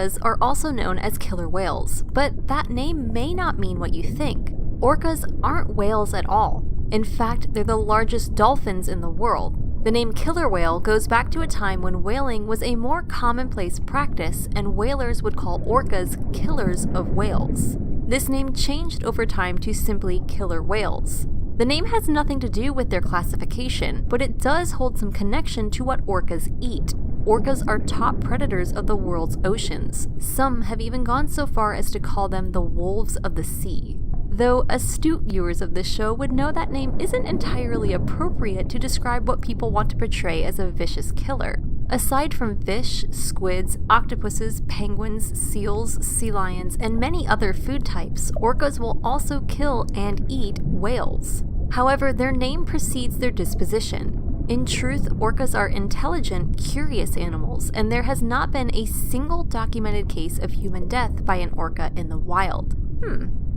Orcas are also known as killer whales, but that name may not mean what you think. Orcas aren't whales at all. In fact, they're the largest dolphins in the world. The name killer whale goes back to a time when whaling was a more commonplace practice and whalers would call orcas killers of whales. This name changed over time to simply killer whales. The name has nothing to do with their classification, but it does hold some connection to what orcas eat. Orcas are top predators of the world's oceans. Some have even gone so far as to call them the wolves of the sea. Though astute viewers of this show would know that name isn't entirely appropriate to describe what people want to portray as a vicious killer. Aside from fish, squids, octopuses, penguins, seals, sea lions, and many other food types, orcas will also kill and eat whales. However, their name precedes their disposition. In truth, orcas are intelligent, curious animals, and there has not been a single documented case of human death by an orca in the wild.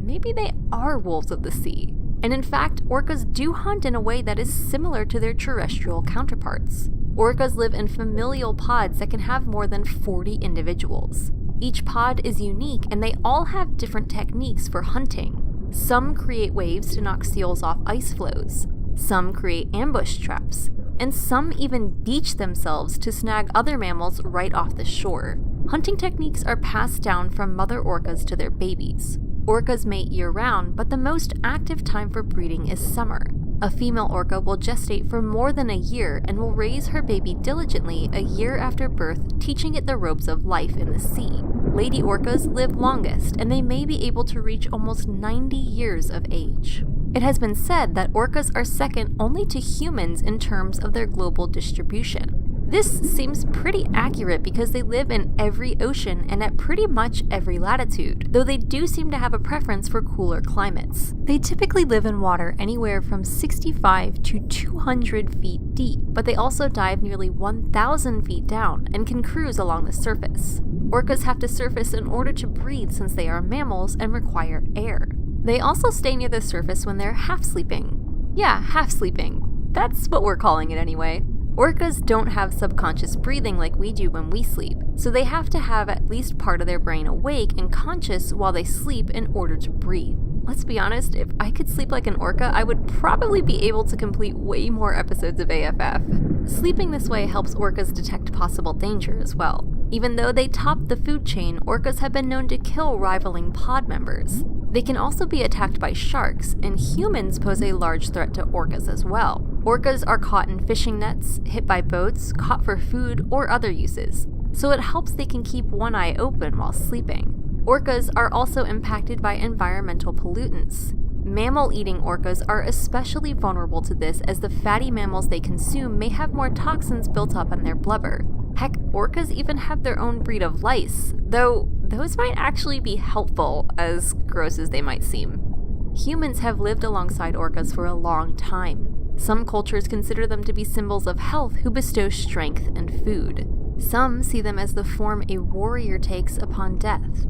Maybe they are wolves of the sea. And in fact, orcas do hunt in a way that is similar to their terrestrial counterparts. Orcas live in familial pods that can have more than 40 individuals. Each pod is unique and they all have different techniques for hunting. Some create waves to knock seals off ice floes. Some create ambush traps. And some even beach themselves to snag other mammals right off the shore. Hunting techniques are passed down from mother orcas to their babies. Orcas mate year-round, but the most active time for breeding is summer. A female orca will gestate for more than a year and will raise her baby diligently a year after birth, teaching it the ropes of life in the sea. Lady orcas live longest, and they may be able to reach almost 90 years of age. It has been said that orcas are second only to humans in terms of their global distribution. This seems pretty accurate because they live in every ocean and at pretty much every latitude, though they do seem to have a preference for cooler climates. They typically live in water anywhere from 65 to 200 feet deep, but they also dive nearly 1,000 feet down and can cruise along the surface. Orcas have to surface in order to breathe since they are mammals and require air. They also stay near the surface when they're half sleeping. Yeah, half sleeping. That's what we're calling it anyway. Orcas don't have subconscious breathing like we do when we sleep, so they have to have at least part of their brain awake and conscious while they sleep in order to breathe. Let's be honest, if I could sleep like an orca, I would probably be able to complete way more episodes of AFF. Sleeping this way helps orcas detect possible danger as well. Even though they top the food chain, orcas have been known to kill rivaling pod members. They can also be attacked by sharks, and humans pose a large threat to orcas as well. Orcas are caught in fishing nets, hit by boats, caught for food, or other uses, so it helps they can keep one eye open while sleeping. Orcas are also impacted by environmental pollutants. Mammal-eating orcas are especially vulnerable to this as the fatty mammals they consume may have more toxins built up in their blubber. Heck, orcas even have their own breed of lice, though those might actually be helpful, as gross as they might seem. Humans have lived alongside orcas for a long time. Some cultures consider them to be symbols of health who bestow strength and food. Some see them as the form a warrior takes upon death.